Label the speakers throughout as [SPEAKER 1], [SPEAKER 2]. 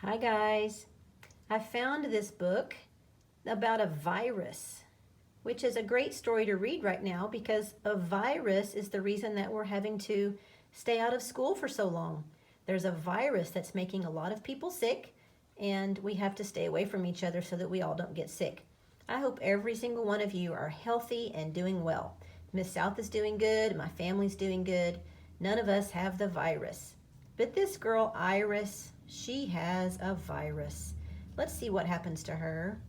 [SPEAKER 1] Hi guys. I found this book about a virus, which is a great story to read right now because a virus is the reason that we're having to stay out of school for so long. There's a virus that's making a lot of people sick, and we have to stay away from each other so that we all don't get sick. I hope every single one of you are healthy and doing well. Miss South is doing good, my family's doing good. None of us have the virus. But this girl, Iris, she has a virus. Let's see what happens to her.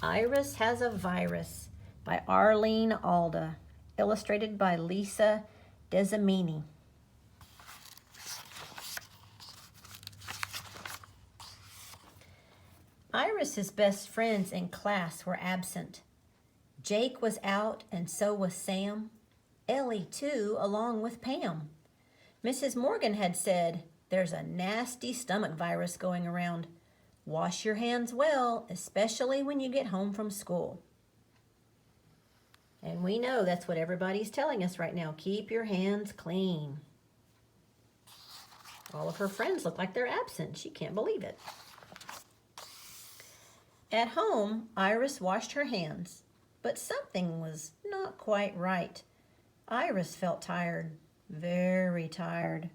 [SPEAKER 1] Iris Has a Virus by Arlene Alda, illustrated by Lisa Desamini. Iris's best friends in class were absent. Jake was out and so was Sam. Ellie, too, along with Pam. Mrs. Morgan had said, "There's a nasty stomach virus going around. Wash your hands well, especially when you get home from school." And we know that's what everybody's telling us right now. Keep your hands clean. All of her friends look like they're absent. She can't believe it. At home, Iris washed her hands, but something was not quite right. Iris felt tired, very tired.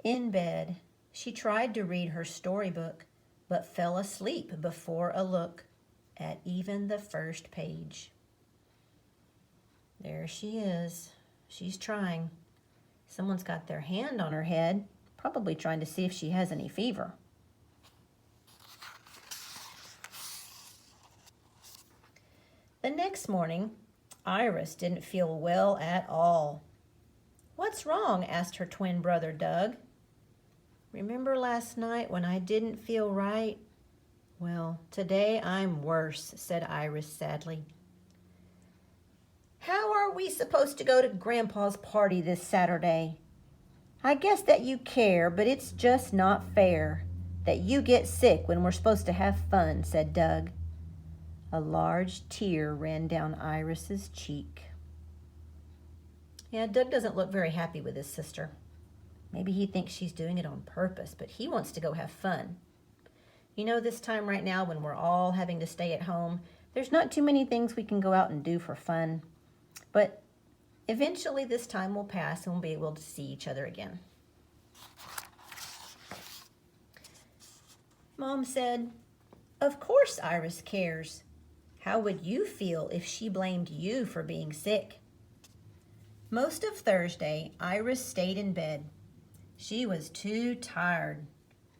[SPEAKER 1] In bed, she tried to read her storybook, but fell asleep before a look at even the first page. There she is. She's trying. Someone's got their hand on her head, probably trying to see if she has any fever. The next morning, Iris didn't feel well at all. "What's wrong?" asked her twin brother, Doug. "Remember last night when I didn't feel right? Well, today I'm worse," said Iris sadly. "How are we supposed to go to Grandpa's party this Saturday? I guess that you care, but it's just not fair that you get sick when we're supposed to have fun," said Doug. A large tear ran down Iris's cheek. Yeah, Doug doesn't look very happy with his sister. Maybe he thinks she's doing it on purpose, but he wants to go have fun. You know, this time right now when we're all having to stay at home, there's not too many things we can go out and do for fun. But eventually this time will pass and we'll be able to see each other again. Mom said, "Of course Iris cares. How would you feel if she blamed you for being sick?" Most of Thursday, Iris stayed in bed. She was too tired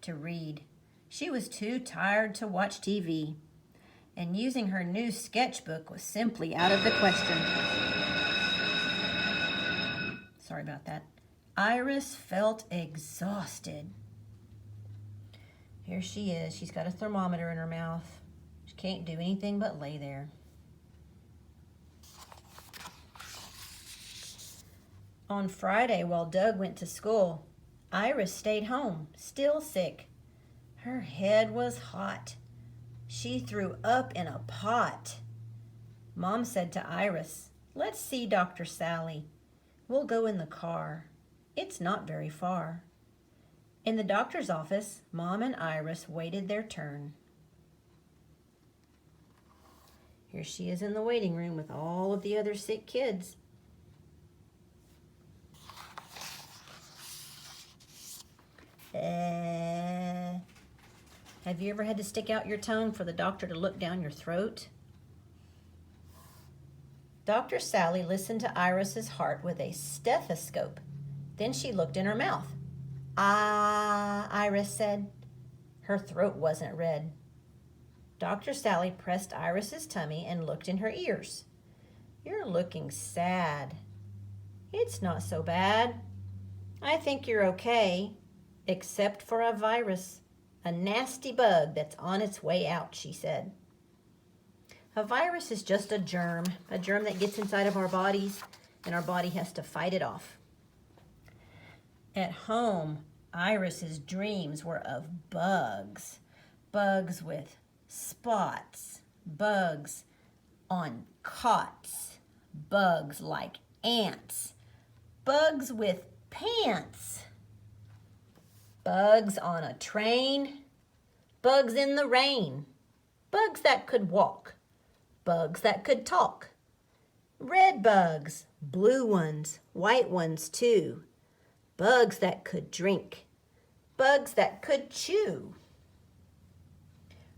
[SPEAKER 1] to read. She was too tired to watch TV. And using her new sketchbook was simply out of the question. Sorry about that. Iris felt exhausted. Here she is. She's got a thermometer in her mouth. She can't do anything but lay there. On Friday, while Doug went to school, Iris stayed home, still sick. Her head was hot. She threw up in a pot. Mom said to Iris, "Let's see Dr. Sally. We'll go in the car. It's not very far." In the doctor's office, Mom and Iris waited their turn. Here she is in the waiting room with all of the other sick kids. Have you ever had to stick out your tongue for the doctor to look down your throat? Dr. Sally listened to Iris's heart with a stethoscope. Then she looked in her mouth. "Ah," Iris said. Her throat wasn't red. Dr. Sally pressed Iris's tummy and looked in her ears. "You're looking sad." "It's not so bad. I think you're okay, except for a virus, a nasty bug that's on its way out," she said. A virus is just a germ that gets inside of our bodies, and our body has to fight it off. At home, Iris's dreams were of bugs. Bugs with spots, bugs on cots, bugs like ants, bugs with pants. Bugs on a train, bugs in the rain, bugs that could walk, bugs that could talk. Red bugs, blue ones, white ones too. Bugs that could drink, bugs that could chew.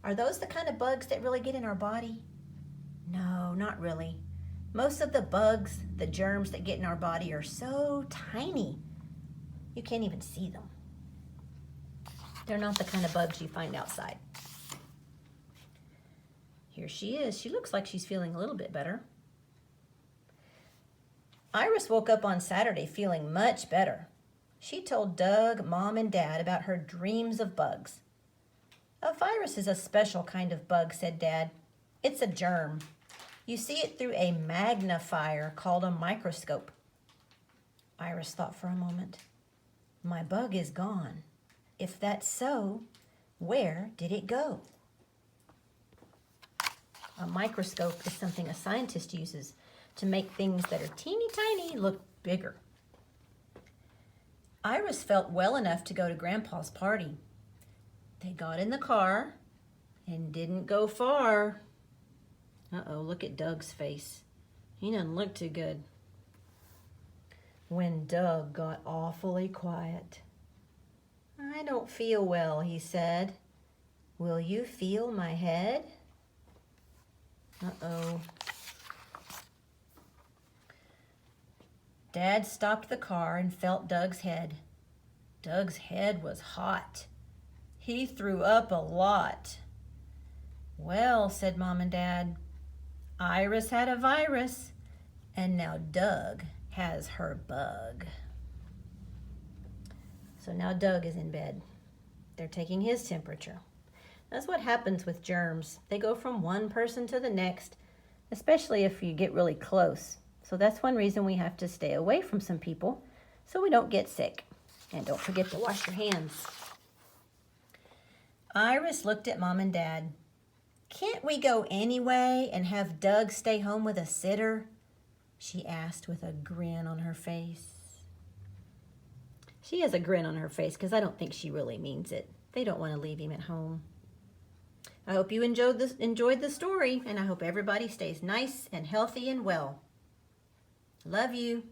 [SPEAKER 1] Are those the kind of bugs that really get in our body? No, not really. Most of the bugs, the germs that get in our body are so tiny, you can't even see them. They're not the kind of bugs you find outside. Here she is. She looks like she's feeling a little bit better. Iris woke up on Saturday feeling much better. She told Doug, Mom, and Dad about her dreams of bugs. A virus is a special kind of bug, said Dad. It's a germ. You see it through a magnifier called a microscope. Iris thought for a moment. My bug is gone. If that's so, where did it go? A microscope is something a scientist uses to make things that are teeny tiny look bigger. Iris felt well enough to go to Grandpa's party. They got in the car and didn't go far. Uh-oh, look at Doug's face. He doesn't look too good. When Doug got awfully quiet. I don't feel well, he said. Will you feel my head? Uh-oh. Dad stopped the car and felt Doug's head. Doug's head was hot. He threw up a lot. Well, said Mom and Dad, Iris had a virus, and now Doug has her bug. So now Doug is in bed. They're taking his temperature. That's what happens with germs. They go from one person to the next, especially if you get really close. So that's one reason we have to stay away from some people so we don't get sick. And don't forget to wash your hands. Iris looked at Mom and Dad. Can't we go anyway and have Doug stay home with a sitter? She asked with a grin on her face. She has a grin on her face because I don't think she really means it. They don't want to leave him at home. I hope you enjoyed the story, and I hope everybody stays nice and healthy and well. Love you.